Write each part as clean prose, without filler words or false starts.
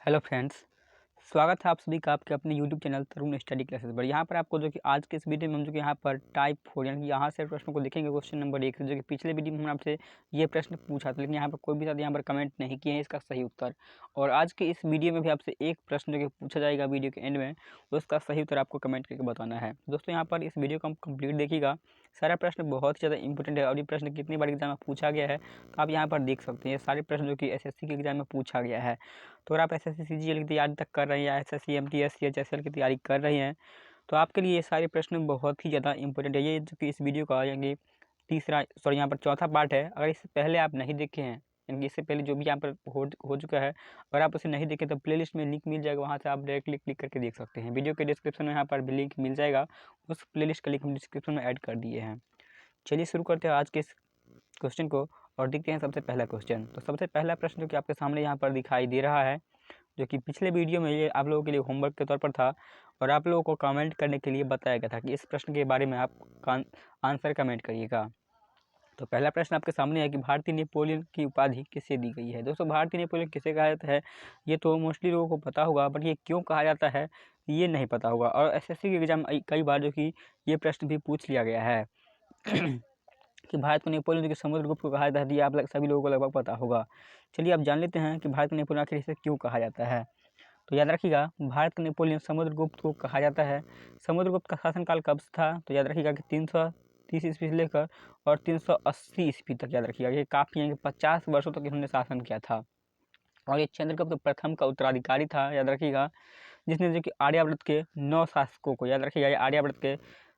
Hello friends, स्वागत है आप सभी का आपके अपने यूट्यूब चैनल तरुण स्टडी क्लासेस पर। यहाँ पर आपको जो कि आज के इस वीडियो में हम जो कि यहाँ पर टाइप 4 यानी कि यहाँ से प्रश्नों को देखेंगे। क्वेश्चन नंबर 1 से जो कि पिछले वीडियो में हमने आपसे ये प्रश्न पूछा था, लेकिन यहाँ पर कोई भी साथ यहाँ पर कमेंट नहीं किए हैं इसका सही उत्तर। और आज के इस वीडियो में भी आपसे एक प्रश्न जो कि पूछा जाएगा वीडियो के एंड में, उसका सही उत्तर आपको कमेंट करके बताना है। दोस्तों यहाँ पर इस वीडियो को हम कंप्लीट देखिएगा। सारा प्रश्न बहुत ही ज़्यादा इंपॉर्टेंट है और ये प्रश्न कितनी बार एग्जाम में पूछा गया है तो आप यहाँ पर देख सकते हैं। सारे प्रश्न जो कि एसएससी के एग्जाम में पूछा गया है। तो अगर आप एसएससी सीजीएल की तैयारी तक कर रहे हैं या एसएससी एमटीएस सीएचएसएल की तैयारी कर रहे हैं तो आपके लिए ये सारे प्रश्न बहुत ही ज़्यादा इंपॉर्टेंट है। ये जो कि इस वीडियो का यानी यहाँ पर चौथा पार्ट है। अगर इससे पहले आप नहीं देखे हैं यानी कि इससे पहले जो भी यहाँ पर हो चुका है, अगर आप उसे नहीं देखें तो प्लेलिस्ट में लिंक मिल जाएगा, वहाँ से आप डायरेक्टली क्लिक करके देख सकते हैं। वीडियो के डिस्क्रिप्शन में यहाँ पर भी लिंक मिल जाएगा, उस प्लेलिस्ट का लिंक हम डिस्क्रिप्शन में ऐड कर दिए हैं। चलिए शुरू करते हैं आज के इस क्वेश्चन को और देखते हैं सबसे पहला क्वेश्चन। तो सबसे पहला प्रश्न जो कि आपके सामने यहाँ पर दिखाई दे रहा है, जो कि पिछले वीडियो में ये आप लोगों के लिए होमवर्क के तौर पर था और आप लोगों को कमेंट करने के लिए बताया गया था कि इस प्रश्न के बारे में आप आंसर कमेंट करिएगा। तो पहला प्रश्न आपके सामने है कि भारतीय नेपोलियन की उपाधि किसे दी गई है। दोस्तों भारतीय नेपोलियन किसे कहा जाता है ये तो मोस्टली लोगों को पता होगा, बट ये क्यों कहा जाता है ये नहीं पता होगा। और एसएससी के एग्जाम कई बार जो कि ये प्रश्न भी पूछ लिया गया है कि भारत को नेपोलियन के समुद्रगुप्त को कहा जाता है। ये आप सभी लोगों को लगभग पता होगा। चलिए आप जान लेते हैं कि भारत को नेपोलियन आखिर इसे क्यों कहा जाता है। तो याद रखिएगा, भारत का नेपोलियन समुद्रगुप्त को कहा जाता है। समुद्रगुप्त का शासनकाल कब से था तो याद रखिएगा कि 330 ईस्वी से लेकर और 380 ईस्वी तक। याद रखिएगा ये काफ़ी यानी कि 50 वर्षों तक इन्होंने शासन किया था। और ये चंद्रगुप्त प्रथम का उत्तराधिकारी था। याद रखिएगा, जिसने जो कि आर्यावर्त के 9 शासकों को, याद रखिएगा ये आर्यावर्त के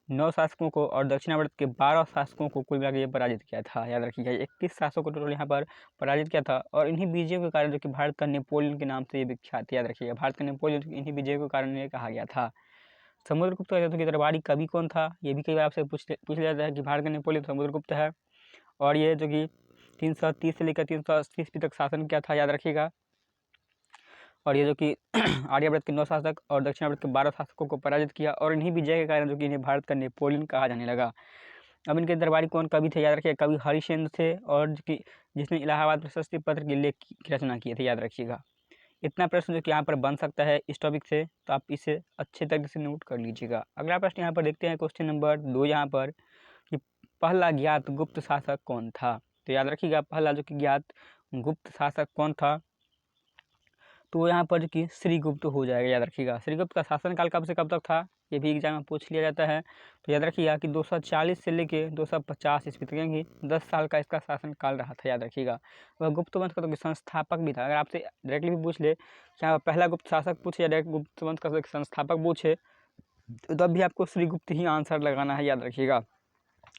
9 शासकों को और दक्षिणावर्त के 12 शासकों को कुल मिलाकर ये पराजित किया था। याद रखिएगा 21 शासकों को टोटल यहाँ पर पराजित किया था और इन्हीं विजयों के कारण जो कि भारत का नेपोलियन के नाम से ये विख्यात। याद रखिएगा भारत का नेपोलियन इन्हीं विजयों के कारण ये कहा गया था। समुद्रगुप्त की दरबारी कवि कौन था ये भी कई बार आपसे पूछ लिया जाता है कि भारत का नेपोलियन समुद्रगुप्त है और ये जो कि 330 से लेकर 380 ईस्वी तक शासन किया था। याद रखिएगा, और ये जो कि आर्यावर्त के 9 शासक और दक्षिणावर्त के 12 शासकों को पराजित किया और इन्हीं विजय के कारण जो कि इन्हें भारत का नेपोलियन कहा जाने लगा। अब इनके दरबारी कौन कवि थे, याद रखिए कवि हरिश्चंद्र थे और जिसने इलाहाबाद प्रशस्ति पत्र के लेख की रचना किए थे। याद रखिएगा इतना प्रश्न जो कि यहाँ पर बन सकता है इस टॉपिक से, तो आप इसे अच्छे तरीके से नोट कर लीजिएगा। अगला प्रश्न यहाँ पर देखते हैं, क्वेश्चन नंबर 2 यहाँ पर कि पहला ज्ञात गुप्त शासक कौन था। तो याद रखिएगा पहला जो कि ज्ञात गुप्त शासक कौन था तो यहाँ पर कि श्रीगुप्त हो जाएगा। याद रखिएगा श्रीगुप्त का शासनकाल कब से कब तक था ये भी एग्जाम में पूछ लिया जाता है। तो याद रखिएगा कि 240 से लेके 250 ईस्वी तक यानी 10 साल का इसका शासनकाल रहा था। याद रखिएगा वह गुप्त वंश का तो संस्थापक भी था। अगर आपसे डायरेक्टली भी पूछ ले क्या पहला गुप्त शासक पूछे या डायरेक्ट गुप्त वंश का संस्थापक पूछे तो तब भी आपको श्रीगुप्त ही आंसर लगाना है। याद रखिएगा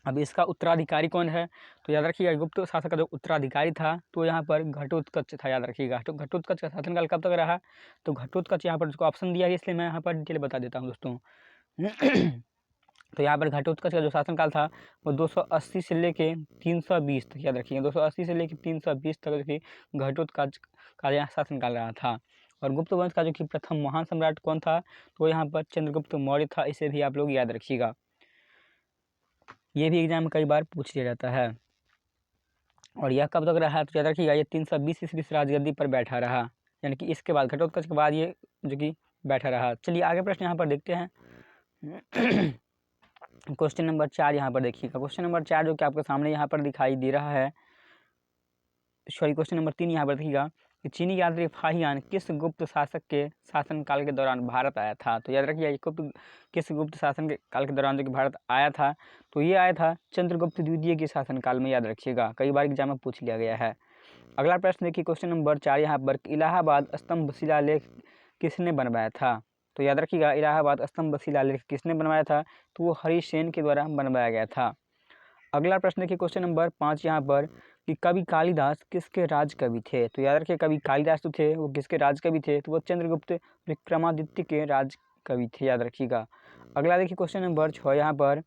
अब इसका उत्तराधिकारी कौन है तो याद रखिएगा गुप्त शासक का जो उत्तराधिकारी था तो यहाँ पर घटोत्कच था। याद रखिएगा घटोत्कच का शासनकाल कब तक रहा तो घटोत्कच यहाँ पर जिसको ऑप्शन दिया है इसलिए मैं यहाँ पर डिटेल बता देता हूँ दोस्तों। तो यहाँ पर घटोत्कच का जो शासनकाल था वो 280 से लेके 320 तक। याद रखिएगा 280 से लेके 320 तक जो कि घटोत्कच का यहाँ शासनकाल रहा था। और गुप्त वंश का जो कि प्रथम महान सम्राट कौन था तो यहाँ पर चंद्रगुप्त मौर्य था। इसे भी आप लोग याद रखिएगा, ये भी एग्जाम में कई बार पूछ लिया जाता है। और यह कब तक रहा तो याद रखिएगा ये 320 ईस्वी से राजगद्दी पर बैठा रहा, यानी कि इसके बाद घटोत्कच के बाद ये जो कि बैठा रहा। चलिए आगे प्रश्न यहाँ पर देखते हैं। क्वेश्चन नंबर 4 यहाँ पर देखिएगा। क्वेश्चन नंबर 4 जो कि आपके सामने यहाँ पर दिखाई दे रहा है, सॉरी क्वेश्चन नंबर 3 यहाँ पर देखिएगा कि चीनी यात्री फाहियान किस गुप्त शासक के शासनकाल के दौरान भारत आया था। तो याद रखिए किस गुप्त शासन के काल के दौरान जो कि भारत आया था तो ये आया था चंद्रगुप्त द्वितीय के शासनकाल में। याद रखिएगा कई बार एग्जाम में पूछ लिया गया है। अगला प्रश्न देखिए क्वेश्चन नंबर 4 यहाँ पर इलाहाबाद स्तंभ शिलालेख किसने बनवाया था। तो याद रखिएगा इलाहाबाद स्तंभ शिलालेख किसने बनवाया था तो वो हरिसेन के द्वारा बनवाया गया था। अगला प्रश्न देखिए क्वेश्चन नंबर 5 यहाँ पर कि कवि कालिदास किसके राज कवि थे। तो याद रखिए कवि कालिदास तो थे वो किसके राज कवि थे तो वो चंद्रगुप्त विक्रमादित्य के राज कवि थे। याद रखिएगा। अगला देखिए क्वेश्चन नंबर 6 यहाँ पर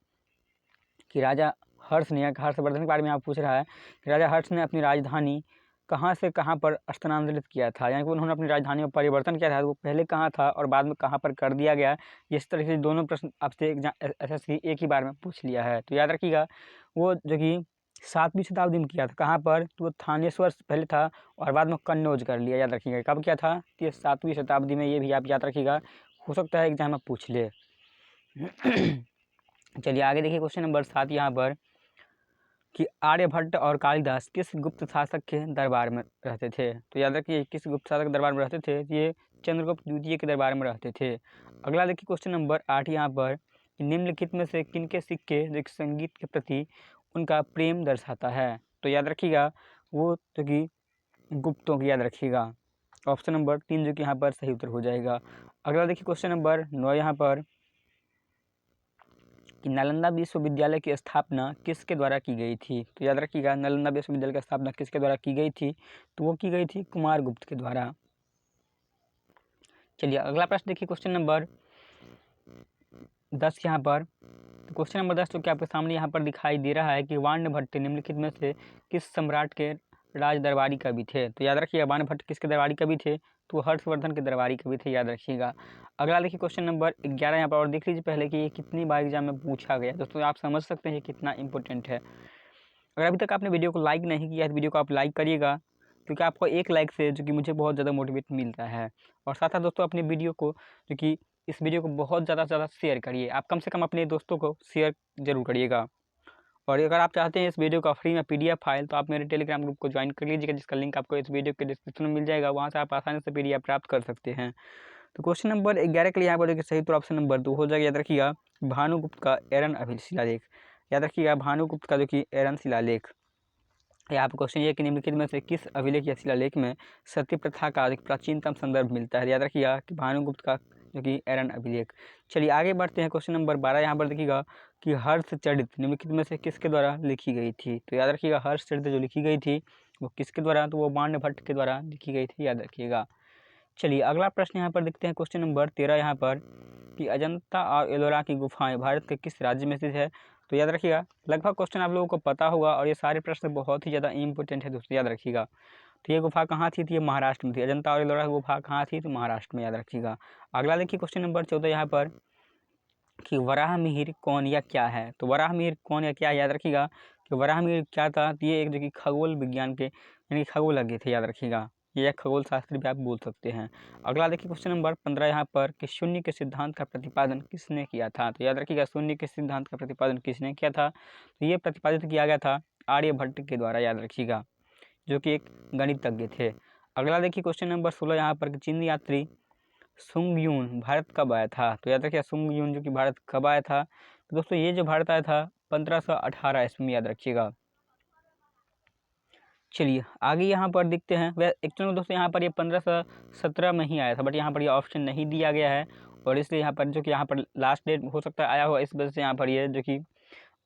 कि राजा हर्ष ने हर्षवर्धन के बारे में आप पूछ रहा है कि राजा हर्ष ने अपनी राजधानी कहाँ से कहाँ पर स्थानांतरित किया था, यानी कि उन्होंने अपनी राजधानी में परिवर्तन किया था वो पहले कहाँ था और बाद में कहाँ पर कर दिया गया। इस तरह से दोनों प्रश्न आपसे एसएससी एक ही बार में पूछ लिया है। तो याद रखिएगा वो जो कि 7वीं शताब्दी में किया था। कहाँ पर? तो वो थानेश्वर पहले था और बाद में कन्नौज कर लिया, याद रखिएगा। कब किया था? तो ये 7वीं शताब्दी में, ये भी आप याद रखिएगा, हो सकता है एग्जाम में पूछ ले। चलिए आगे देखिए क्वेश्चन नंबर 7 यहाँ पर कि आर्यभट्ट और कालिदास किस गुप्त शासक के दरबार में रहते थे? तो याद रखिए, किस गुप्त शासक के दरबार में रहते थे? ये चंद्रगुप्त द्वितीय के दरबार में रहते थे। अगला देखिए क्वेश्चन नंबर 8 यहाँ पर कि निम्नलिखित में से किनके सिक्के जो कि संगीत के प्रति उनका प्रेम दर्शाता है? तो याद रखिएगा, वो जो कि गुप्तों की, याद रखिएगा। ऑप्शन नंबर 3 जो कि यहाँ पर सही उत्तर हो जाएगा। अगला देखिए क्वेश्चन नंबर 9 यहाँ पर कि नालंदा विश्वविद्यालय की स्थापना किसके द्वारा की गई थी? तो याद रखिएगा, नालंदा विश्वविद्यालय की स्थापना किसके द्वारा की गई थी? तो वो की गई थी कुमारगुप्त के द्वारा। चलिए अगला प्रश्न देखिए क्वेश्चन नंबर 10 यहाँ पर। तो क्वेश्चन नंबर 10 जो कि आपके सामने यहाँ पर दिखाई दे रहा है कि वाणभट्ट निम्नलिखित में से किस सम्राट के राज दरबारी कवि थे? तो याद रखिएगा, वाणभट्ट किसके दरबारी कवि थे? तो हर्षवर्धन के दरबारी कवि थे, याद रखिएगा। अगला देखिए क्वेश्चन नंबर 11 यहाँ पर, और देख लीजिए पहले कि ये कितनी बार एग्जाम में पूछा गया। दोस्तों आप समझ सकते हैं कितना इंपॉर्टेंट है। अगर अभी तक आपने वीडियो को लाइक नहीं किया है तो वीडियो को आप लाइक करिएगा, क्योंकि आपको एक लाइक से जो कि मुझे बहुत ज़्यादा मोटिवेट मिलता है। और साथ साथ दोस्तों अपने वीडियो को, जो कि इस वीडियो को बहुत ज़्यादा से ज़्यादा शेयर करिए। आप कम से कम अपने दोस्तों को शेयर जरूर करिएगा। और अगर आप चाहते हैं इस वीडियो का फ्री में PDF फाइल, तो आप मेरे टेलीग्राम ग्रुप को ज्वाइन कर लीजिएगा, जिसका लिंक आपको इस वीडियो के डिस्क्रिप्शन में मिल जाएगा। वहाँ से आप आसानी से PDF प्राप्त कर सकते हैं। तो क्वेश्चन नंबर 11 के लिए यहाँ पर देखिए सही उत्तर ऑप्शन नंबर 2 हो जाएगा। याद रखिएगा, भानुगुप्त का एरन शिलालेख। याद रखिएगा, भानुगुप्त का जो कि एरन शिलालेख। यहाँ पर क्वेश्चन ये कि निम्नलिखित में से किस अभिलेख या शिलालेख में सती प्रथा का अधिक प्राचीनतम संदर्भ मिलता है? याद रखिएगा कि भानुगुप्त का जो कि एरन अभिलेख। चलिए आगे बढ़ते हैं। क्वेश्चन नंबर 12 यहाँ पर देखिएगा कि हर्षचरित निम्नलिखित में से किसके द्वारा लिखी गई थी? तो याद रखिएगा, हर्षचरित जो लिखी गई थी वो किसके द्वारा? तो वो वाणभट्ट के द्वारा लिखी गई थी, याद रखिएगा। चलिए अगला प्रश्न यहाँ पर देखते हैं। क्वेश्चन नंबर 13 यहाँ पर कि अजंता और एलोरा की गुफाएं भारत के किस राज्य में स्थित है? तो याद रखिएगा, लगभग क्वेश्चन आप लोगों को पता होगा और ये सारे प्रश्न बहुत ही ज़्यादा इंपॉर्टेंट है दोस्तों, याद रखिएगा। तो ये गुफा कहाँ थी? तो ये महाराष्ट्र में थी। अजंता और एलोरा की गुफा कहाँ थी? तो महाराष्ट्र में, याद रखिएगा। अगला देखिए क्वेश्चन नंबर 14 यहाँ पर कि वराह मिहिर कौन या क्या है? तो वराह मिहिर कौन या क्या है? याद रखिएगा कि वराह मिहिर क्या था? तो ये एक जो कि खगोल विज्ञान के यानी खगोलज्ञ थे, याद रखिएगा। ये खगोल शास्त्री भी आप बोल सकते हैं। अगला देखिए क्वेश्चन नंबर 15 यहाँ पर कि शून्य के सिद्धांत का प्रतिपादन किसने किया था? तो याद रखिएगा, शून्य के सिद्धांत का प्रतिपादन किसने किया था? तो ये प्रतिपादित किया गया था आर्यभट्ट के द्वारा, याद रखिएगा, जो कि एक गणितज्ञ थे। अगला देखिए क्वेश्चन नंबर 16 यहाँ पर कि चीनी यात्री सुंगयून भारत कब आया था? तो याद रखिए, सुंगयून जो कि भारत कब आया था? तो दोस्तों ये जो भारत आया था 1518 ईस्वी में, याद रखिएगा। चलिए आगे यहाँ पर देखते हैं। वह एक्चुअल में दोस्तों यहाँ पर ये 1517 में ही आया था, बट यहाँ पर ये ऑप्शन नहीं दिया गया है, और इसलिए यहाँ पर जो कि यहाँ पर लास्ट डेट हो सकता है आया हो, इस वजह से यहाँ पर ये जो कि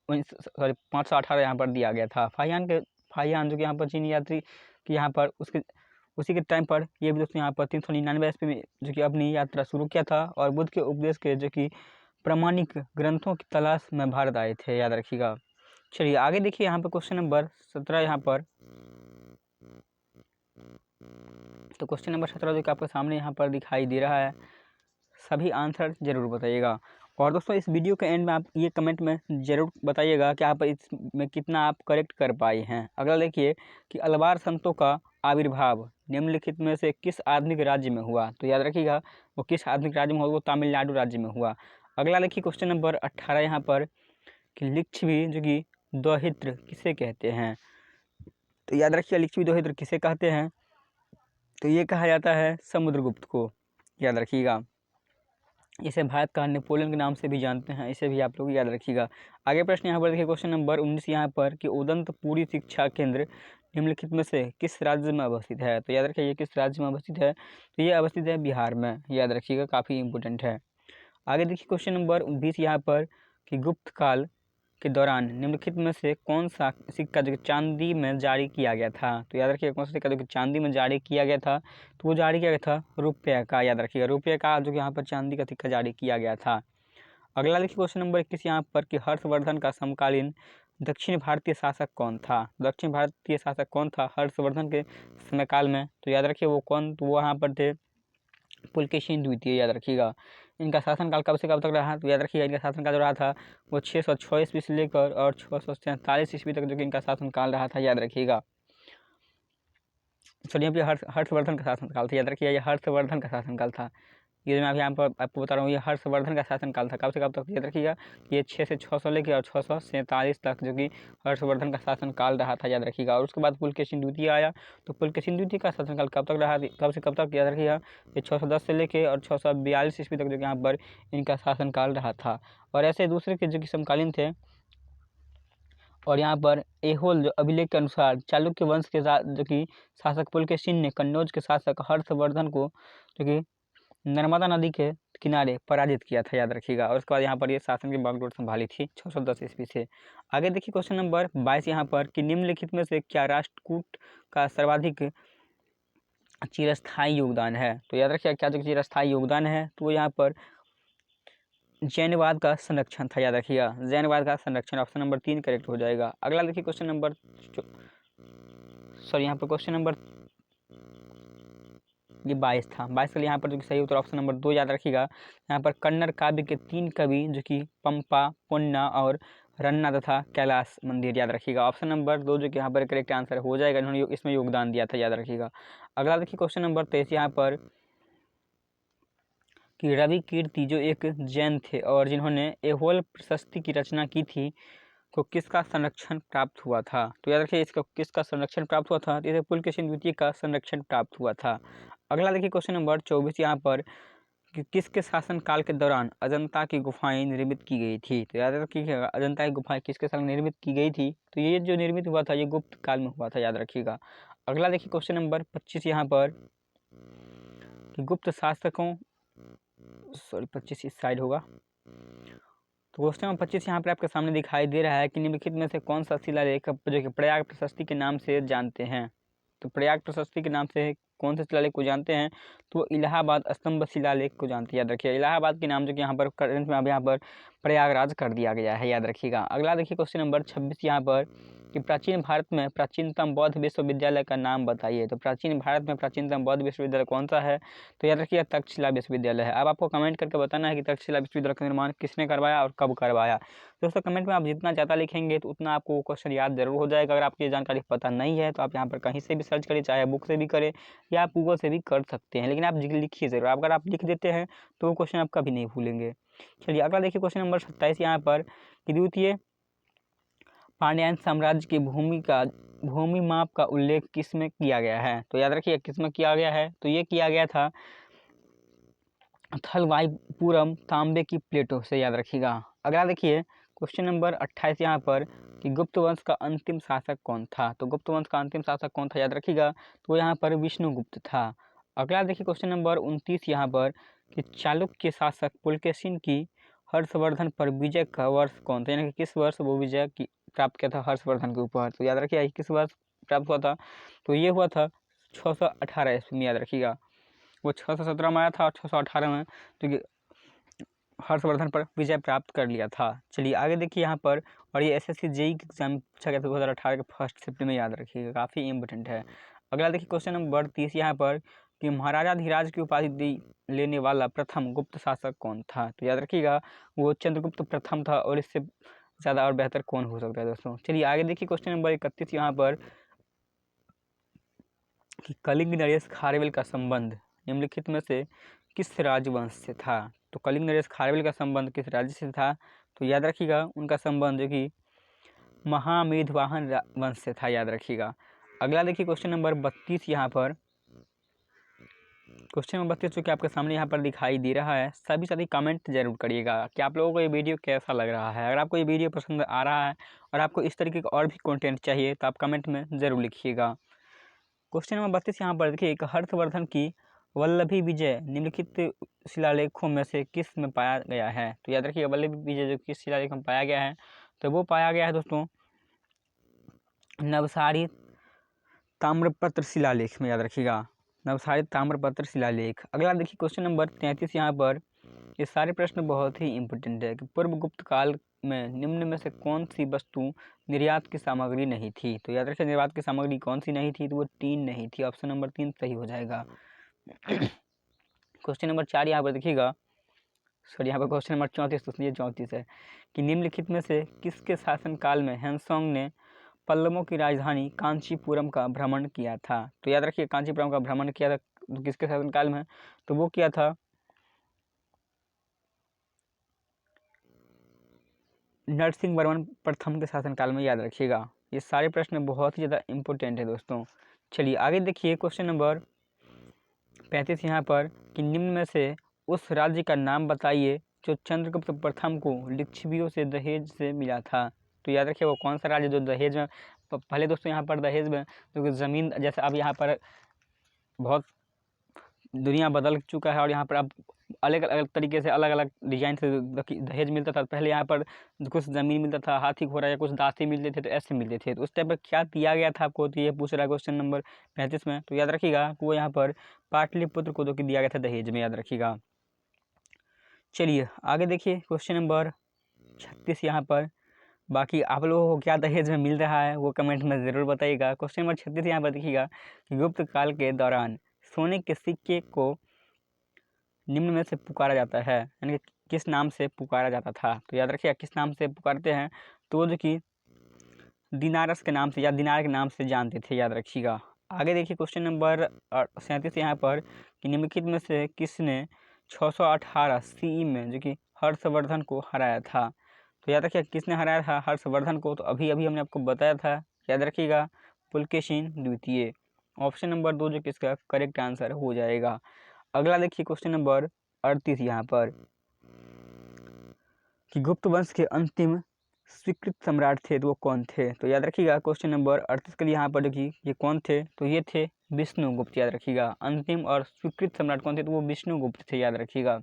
518 यहाँ पर दिया गया था। फाहियान जो कि यहाँ पर चीनी यात्री की यहाँ पर उसी के टाइम पर ये भी दोस्तों यहाँ पर 399 ईस्वी में जो कि अपनी यात्रा शुरू किया था, और बुद्ध के उपदेश के जो कि प्रामाणिक ग्रंथों की तलाश में भारत आए थे, याद रखिएगा। चलिए आगे देखिए यहाँ पर क्वेश्चन नंबर 17 यहाँ पर। तो क्वेश्चन नंबर 17 जो कि आपके सामने यहाँ पर दिखाई दे रहा है, सभी आंसर जरूर बताइएगा। और दोस्तों इस वीडियो के एंड में आप ये कमेंट में ज़रूर बताइएगा कि आप इसमें कितना आप करेक्ट कर पाए हैं। अगला देखिए कि अलवार संतों का आविर्भाव निम्नलिखित में से किस आधुनिक राज्य में हुआ? तो याद रखिएगा, वो किस आधुनिक राज्य में हुआ? वो तमिलनाडु राज्य में हुआ। अगला देखिए क्वेश्चन नंबर 18 यहाँ पर कि लिच्छवी जो कि दोहित्र किसे कहते हैं? तो याद रखिए, लिच्छवी दोहित्र किसे कहते हैं? तो ये कहा जाता है समुद्रगुप्त को, याद रखिएगा। इसे भारत का नेपोलियन के नाम से भी जानते हैं, इसे भी आप लोग याद रखिएगा। आगे प्रश्न यहाँ पर देखिए क्वेश्चन नंबर 19 यहाँ पर कि उदंतपुरी शिक्षा केंद्र निम्नलिखित में से किस राज्य में अवस्थित है? तो याद रखिए, ये किस राज्य में अवस्थित है? तो ये अवस्थित है बिहार में, याद रखिएगा, काफ़ी इंपॉर्टेंट है। आगे देखिए क्वेश्चन नंबर 20 यहाँ पर कि गुप्त काल के दौरान निम्नलिखित में से कौन सा सिक्का जो कि चांदी में जारी किया गया था? तो याद रखिएगा, कौन सा सिक्का जो कि चांदी में जारी किया गया था? तो वो जारी किया गया था रुपये का, याद रखिएगा, रुपये का जो कि यहाँ पर चांदी का सिक्का जारी किया गया था। अगला देखिए क्वेश्चन नंबर 21 यहाँ पर कि हर्षवर्धन का समकालीन दक्षिण भारतीय शासक कौन था? दक्षिण भारतीय शासक कौन था हर्षवर्धन के समयकाल में? तो याद रखिए वो कौन, तो वो यहाँ पर थे पुलकेशिन द्वितीय, याद रखिएगा। इनका शासनकाल कब से कब तक रहा? तो याद रखिएगा इनका शासनकाल जो रहा था वो 606 ईस्वी से लेकर और 647 ईस्वी तक जो कि इनका शासनकाल रहा था, याद रखिएगा। चलिए यहाँ पे हर्षवर्धन का शासनकाल था, याद रखिएगा ये हर्षवर्धन का शासनकाल था। ये मैं अभी यहाँ पर आपको बता रहा हूँ, ये हर्षवर्धन का शासनकाल था। कब से कब तक? याद रखिएगा ये 6 से 600 लेके और 647 तक जो कि हर्षवर्धन का शासनकाल रहा था, याद रखिएगा। और उसके बाद पुलकेशिन द्वितीय आया, तो पुलकेशिन द्वितीय का शासनकाल कब तक रहा? कब से कब तक? याद रखिएगा ये 610 से लेके और 642 ईस्वी तक जो कि यहाँ पर इनका शासनकाल रहा था। और ऐसे दूसरे के जो कि समकालीन थे, और यहाँ पर ऐहोल जो अभिलेख के अनुसार चालुक्य वंश के जो कि शासक पुलकेशिन ने कन्नौज के शासक हर्षवर्धन को जो कि नर्मदा नदी के किनारे पराजित किया था, याद रखिएगा। और उसके बाद यहाँ पर ये शासन की बागडोर संभाली थी 610 ईस्वी से। आगे देखिए क्वेश्चन नंबर 22 यहाँ पर कि निम्नलिखित में से क्या राष्ट्रकूट का सर्वाधिक चिरस्थायी योगदान है? तो याद रखिएगा क्या जो चिरस्थायी योगदान है, तो यहाँ पर जैनवाद का संरक्षण था, याद रखिएगा। जैनवाद का संरक्षण, ऑप्शन नंबर 3 करेक्ट हो जाएगा। अगला देखिए क्वेश्चन नंबर यहाँ पर क्वेश्चन नंबर ये 22 था। 22 के लिए यहाँ पर जो कि सही उत्तर ऑप्शन नंबर 2 याद रखिएगा। यहाँ पर कन्नड़ काव्य के 3 कवि जो कि पंपा, पुन्ना और रन्ना तथा कैलाश मंदिर, याद रखिएगा। ऑप्शन नंबर 2 जो कि यहाँ पर करेक्ट आंसर हो जाएगा, इन्होंने इसमें योगदान दिया था, याद रखिएगा। अगला देखिए क्वेश्चन नंबर 23 यहाँ पर कि रवि कीर्ति जो एक जैन थे और जिन्होंने ऐहोल प्रशस्ति की रचना की थी को किसका संरक्षण प्राप्त हुआ था? तो याद रखिए इसका किसका संरक्षण प्राप्त हुआ था? इसे पुलकेशिन द्वितीय का संरक्षण प्राप्त हुआ था। अगला देखिए क्वेश्चन नंबर 24 यहाँ पर कि किसके शासन काल के दौरान अजंता की गुफाएं निर्मित की गई थी? तो याद रखिएगा अजंता की गुफाएं किसके साल निर्मित की गई थी? तो ये जो निर्मित हुआ था ये गुप्त काल में हुआ था, याद रखिएगा। अगला देखिए क्वेश्चन नंबर 25 यहाँ पर कि गुप्त शासकों 25 इस साइड होगा। तो क्वेश्चन नंबर 25 यहाँ पर आपके सामने दिखाई दे रहा है कि निम्नलिखित में से कौन सा शिलालेख जो कि प्रयाग प्रशस्ति के नाम से जानते हैं? तो प्रयाग प्रशस्ति के नाम से कौन से शिलालेख को जानते हैं? तो इलाहाबाद स्तंभ शिलालेख को जानते हैं, याद रखिए। इलाहाबाद के नाम जो कि यहाँ पर करंट में अब यहाँ पर प्रयागराज कर दिया गया है, याद रखिएगा। अगला देखिए क्वेश्चन नंबर 26 यहाँ पर कि प्राचीन भारत में प्राचीनतम बौद्ध विश्वविद्यालय का नाम बताइए। तो प्राचीन भारत में प्राचीनतम बौद्ध विश्वविद्यालय कौन सा है? तो याद रखिए तक्षशिला विश्वविद्यालय है। अब आपको कमेंट करके बताना है कि तक्षशिला विश्वविद्यालय का निर्माण किसने करवाया और कब करवाया। दोस्तों कमेंट में आप जितना ज़्यादा लिखेंगे तो उतना आपको क्वेश्चन याद जरूर हो जाएगा। अगर आपको ये जानकारी पता नहीं है तो आप यहाँ पर कहीं से भी सर्च करें, चाहे बुक से भी करें या आप गूगल से भी कर सकते हैं, लेकिन आप लिखिए जरूर। अगर आप लिख देते हैं तो वो क्वेश्चन आप कभी नहीं भूलेंगे। चलिए अगला देखिए क्वेश्चन नंबर 27 यहाँ पर कि द्वितीय पांड्यान साम्राज्य की भूमि माप का उल्लेख किस में किया गया है? तो याद रखिए किस में किया गया है? तो ये किया गया था थलवाईपुरम तांबे की प्लेटों से, याद रखिएगा। अगला देखिए क्वेश्चन नंबर 28 यहाँ पर कि गुप्त वंश का अंतिम शासक कौन था? तो गुप्त वंश का अंतिम शासक कौन था, याद रखिएगा। तो यहाँ पर विष्णुगुप्त था। अगला देखिए क्वेश्चन नंबर 29 यहाँ पर कि चालुक्य शासक पुलकेशिन की हर्षवर्धन पर विजय का वर्ष कौन था? यानी कि किस वर्ष वो विजय की प्राप्त किया था हर्षवर्धन के ऊपर? तो याद रखिए किस वर्ष प्राप्त हुआ था? तो ये हुआ था 618 ईस्वी में, याद रखिएगा। वो 617 में आया था और 618 में जो कि हर्षवर्धन पर विजय प्राप्त कर लिया था। चलिए आगे देखिए यहाँ पर, और ये SSC JEE के एग्जाम पूछा गया था 2018 के फर्स्ट शिफ्ट में, याद रखिएगा, काफ़ी इंपॉर्टेंट है। अगला देखिए क्वेश्चन नंबर 30 यहाँ पर कि महाराजा धीराज की उपाधि लेने वाला प्रथम गुप्त शासक कौन था? तो याद रखिएगा वो चंद्रगुप्त प्रथम था, और इससे ज़्यादा और बेहतर कौन हो सकता है दोस्तों। चलिए आगे देखिए क्वेश्चन नंबर 31 यहाँ पर कि कलिंग नरेश खारवेल का संबंध निम्नलिखित में से किस राजवंश से था? तो कलिंग नरेश खारवेल का संबंध किस राज्य से था? तो याद रखिएगा उनका संबंध जो कि महामेघवाहन वंश से था, याद रखिएगा। अगला देखिए क्वेश्चन नंबर 32 यहाँ पर, क्वेश्चन नंबर 32 जो कि आपके सामने यहाँ पर दिखाई दे रहा है। सभी कमेंट जरूर करिएगा कि आप लोगों को ये वीडियो कैसा लग रहा है। अगर आपको ये वीडियो पसंद आ रहा है और आपको इस तरीके का और भी कंटेंट चाहिए तो आप कमेंट में ज़रूर लिखिएगा। क्वेश्चन नंबर 32 यहाँ पर देखिए, हर्षवर्धन की वल्लभी विजय निम्नलिखित शिलालेखों में से किस में पाया गया है? तो याद रखिए वल्लभी विजय जो किस शिलालेख में पाया गया है? तो वो पाया गया है दोस्तों नवसारी ताम्रपत्र शिलालेख में, याद रखिएगा, नवसारी ताम्रपत्र शिलालेख। अगला देखिए क्वेश्चन नंबर 33 यहाँ पर, ये सारे प्रश्न बहुत ही इंपॉर्टेंट है कि पूर्व गुप्त काल में निम्न में से कौन सी वस्तु निर्यात की सामग्री नहीं थी? तो याद रखिए निर्यात की सामग्री कौन सी नहीं थी? तो वो टीन नहीं थी। ऑप्शन नंबर 3 सही हो जाएगा। क्वेश्चन नंबर 4 यहाँ पर देखिएगा सॉरी यहाँ पर क्वेश्चन नंबर 34, तो ये 34 है कि निम्नलिखित में से किसके शासनकाल में ह्वेनसांग ने पल्लवों की राजधानी कांचीपुरम का भ्रमण किया था। तो याद रखिए कांचीपुरम का भ्रमण किया था किसके शासनकाल में, तो वो किया था नरसिंहवर्मन प्रथम के शासनकाल में, याद रखिएगा। ये सारे प्रश्न बहुत ही ज़्यादा इंपॉर्टेंट है दोस्तों। चलिए आगे देखिए क्वेश्चन नंबर 35 यहाँ पर कि निम्न में से उस राज्य का नाम बताइए जो चंद्रगुप्त प्रथम को लिच्छवियों से दहेज से मिला था। तो याद रखिए वो कौन सा राज्य जो दहेज में, पहले दोस्तों यहाँ पर दहेज में तो ज़मीन, जैसे अब यहाँ पर बहुत दुनिया बदल चुका है और यहाँ पर अब अलग अलग तरीके से अलग अलग डिजाइन से दहेज मिलता था। पहले यहाँ पर कुछ ज़मीन मिलता था, हाथी घोड़ा या कुछ दासी मिलते थे, तो ऐसे मिलते थे। तो उस टाइम पर क्या दिया गया था आपको, तो ये पूछ रहा है क्वेश्चन नंबर 35 में। तो याद रखिएगा वो यहाँ पर पाटलिपुत्र को जो कि दिया गया था दहेज में, याद रखिएगा। चलिए आगे देखिए क्वेश्चन नंबर 36 यहाँ पर। बाकी आप लोगों को क्या दहेज में मिल रहा है वो कमेंट में ज़रूर बताइएगा। क्वेश्चन नंबर 36 यहाँ पर देखिएगा कि गुप्त काल के दौरान सोने के सिक्के को निम्न में से पुकारा जाता है, यानी कि किस नाम से पुकारा जाता था। तो याद रखिएगा किस नाम से पुकारते हैं, तो वो जो कि दिनारस के नाम से या दिनार के नाम से जानते थे, याद रखिएगा। आगे देखिए क्वेश्चन नंबर 37 यहाँ पर कि निम्नलिखित में से किसने 618 CE में जो कि हर्षवर्धन को हराया था। तो याद रखिएगा किसने हराया था हर्षवर्धन को, तो अभी अभी हमने आपको बताया था, याद रखिएगा पुलकेशिन द्वितीय। ऑप्शन नंबर 2 जो कि इसका करेक्ट आंसर हो जाएगा। अगला देखिए क्वेश्चन नंबर 38 यहाँ पर कि गुप्त वंश के अंतिम स्वीकृत सम्राट थे तो वो कौन थे। तो याद रखिएगा क्वेश्चन नंबर 38 के लिए यहाँ पर देखिए ये कौन थे, तो ये थे विष्णुगुप्त, याद रखिएगा। अंतिम और स्वीकृत सम्राट कौन थे, तो वो विष्णुगुप्त थे, याद रखिएगा।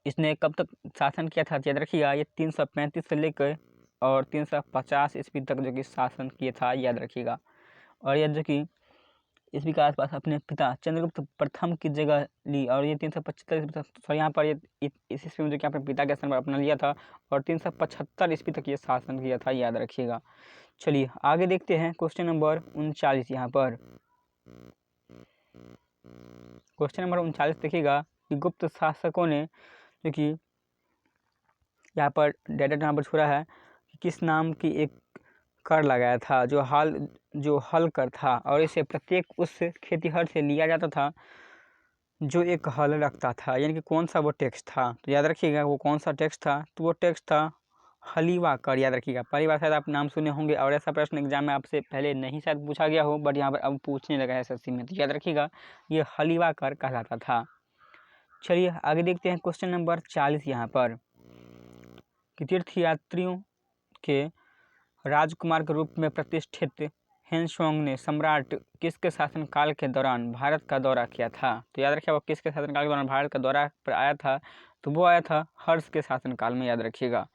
इसने कब तक शासन किया था, याद रखिएगा ये 335 से लेकर और 350 ईस्वी तक जो कि शासन किया था, याद रखिएगा। और यह जो कि ईस्वी के आसपास अपने पिता चंद्रगुप्त प्रथम की जगह ली और ये 375 सॉरी यहाँ पर ये इस ईस्वी में जो कि अपने पिता का स्थान अपना लिया था और 375 ईस्वी तक ये शासन किया था, याद रखिएगा। चलिए आगे देखते हैं क्वेश्चन नंबर 39 यहाँ पर। क्वेश्चन नंबर 39 देखिएगा कि गुप्त शासकों ने जो कि यहाँ पर डेटा यहाँ पर छोड़ा है कि किस नाम की एक कर लगाया था जो हल कर था और इसे प्रत्येक उस खेतीहर से लिया जाता था जो एक हल रखता था, यानी कि कौन सा वो टैक्स था। तो याद रखिएगा वो कौन सा टैक्स था, तो वो टैक्स था हलीवा कर, याद रखिएगा। पहली बार शायद आप नाम सुने होंगे और ऐसा प्रश्न एग्जाम में आपसे पहले नहीं शायद पूछा गया हो, बट यहाँ पर अब पूछने लगा है SSC में, तो याद रखिएगा ये हलीवा कर कहलाता था। चलिए आगे देखते हैं क्वेश्चन नंबर 40 यहाँ पर कि तीर्थयात्रियों के राजकुमार के रूप में प्रतिष्ठित ह्वेनसांग ने सम्राट किसके शासनकाल के दौरान भारत का दौरा किया था। तो याद रखिए वो किसके शासनकाल के दौरान भारत का दौरा पर आया था, तो वो आया था हर्ष के शासनकाल में, याद रखिएगा।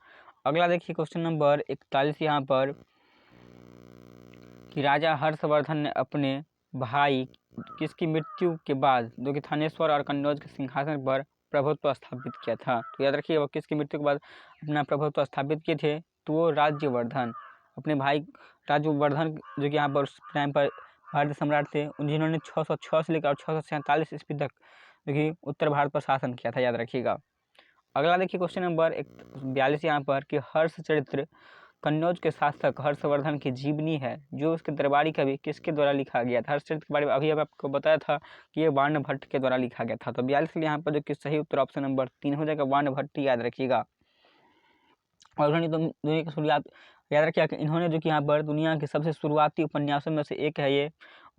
अगला देखिए क्वेश्चन नंबर 41 यहाँ पर कि राजा हर्षवर्धन ने अपने भाई किसकी मृत्यु के बाद जो कि थानेश्वर और कन्नौज के सिंहासन पर प्रभुत्व स्थापित किया था। तो याद रखिए वो किसकी मृत्यु के बाद अपना प्रभुत्व स्थापित किए थे, तो वो राज्यवर्धन, अपने भाई राज्यवर्धन जो कि यहाँ पर उस टाइम पर भारतीय सम्राट थे, जिन्होंने 606 से लेकर 647 ईस्वी तक जो कि उत्तर भारत पर शासन किया था, याद रखिएगा। अगला देखिए क्वेश्चन नंबर 42 यहाँ पर कि हर्ष चरित्र कन्नौज के शासक हर्षवर्धन की जीवनी है जो उसके दरबारी कवि किसके द्वारा लिखा गया था। हर्ष चरित्र के बारे में अभी आपको बताया था कि ये वार्णभट्ट के द्वारा लिखा गया था। तो 42 के लिए यहाँ पर जो कि सही उत्तर ऑप्शन नंबर 3 हो जाएगा, वार्णभट्ट, याद रखिएगा। और उन्होंने दुनिया की शुरुआत, याद रखिएगा कि इन्होंने जो कि यहाँ पर दुनिया के सबसे शुरुआती उपन्यासों में से एक है ये,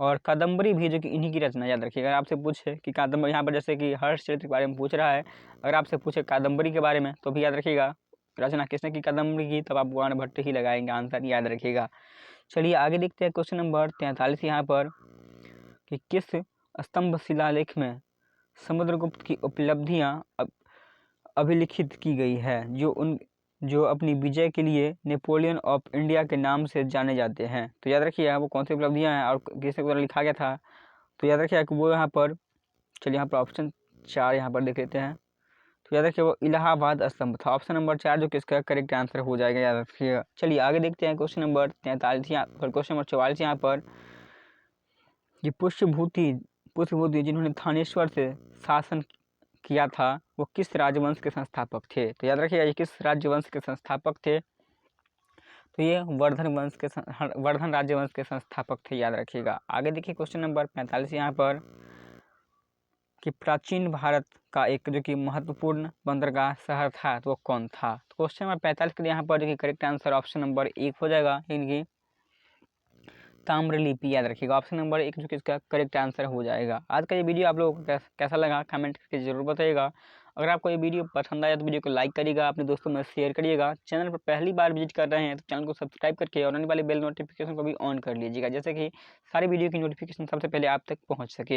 और कादम्बरी भी जो कि इन्हीं की रचना, याद रखिएगा। अगर आपसे पूछे कि कादम्बरी, यहाँ पर जैसे कि हर्ष चरित्र के बारे में पूछ रहा है, अगर आपसे पूछे कादम्बरी के बारे में तो भी याद रखिएगा रचना किसने की, कादम्बरी की, तब आप वार्णभट्ट ही लगाएंगे आंसर, याद रखिएगा। चलिए आगे देखते हैं क्वेश्चन नंबर 43 यहाँ पर कि किस स्तंभ शिलालेख में समुद्रगुप्त की उपलब्धियाँ अभिलिखित की गई है जो अपनी विजय के लिए नेपोलियन ऑफ इंडिया के नाम से जाने जाते हैं। तो याद रखिए वो कौन सी उपलब्धियां हैं और किसके द्वारा लिखा गया था। तो याद रखिए कि वो यहाँ पर, चलिए यहाँ पर ऑप्शन 4 यहाँ पर देख लेते हैं। तो याद रखिए वो इलाहाबाद स्तंभ था, ऑप्शन नंबर 4 जो कि इसका करेक्ट आंसर हो जाएगा, याद रखिएगा। चलिए आगे देखते हैं क्वेश्चन नंबर 43 क्वेश्चन नंबर 44 यहाँ पर कि पुष्यभूति जिन्होंने थानेश्वर से शासन किया था वो किस राजवंश के संस्थापक थे? तो याद रखिएगा ये किस राजवंश के संस्थापक थे, तो ये वर्धन राज्यवंश के संस्थापक थे, याद रखिएगा। आगे देखिए क्वेश्चन नंबर 45 यहाँ पर कि प्राचीन भारत का एक जो कि महत्वपूर्ण बंदरगाह शहर था तो वो कौन था? तो क्वेश्चन नंबर 45 के लिए यहाँ पर जो कि करेक्ट आंसर ऑप्शन नंबर 1 हो जाएगा, इनकी ताम्रलिपि, याद रखिएगा। ऑप्शन नंबर 1 जो कि इसका करेक्ट आंसर हो जाएगा। आज का ये वीडियो आप लोगों को कैसा लगा कमेंट करके जरूर बताइएगा। अगर आपको ये वीडियो पसंद आया तो वीडियो को लाइक करिएगा, अपने दोस्तों में शेयर करिएगा। चैनल पर पहली बार विजिट कर रहे हैं तो चैनल को सब्सक्राइब करके और आने वाले बेल नोटिफिकेशन को भी ऑन कर लीजिएगा, जैसे कि सारी वीडियो की नोटिफिकेशन सबसे पहले आप तक पहुँच सके।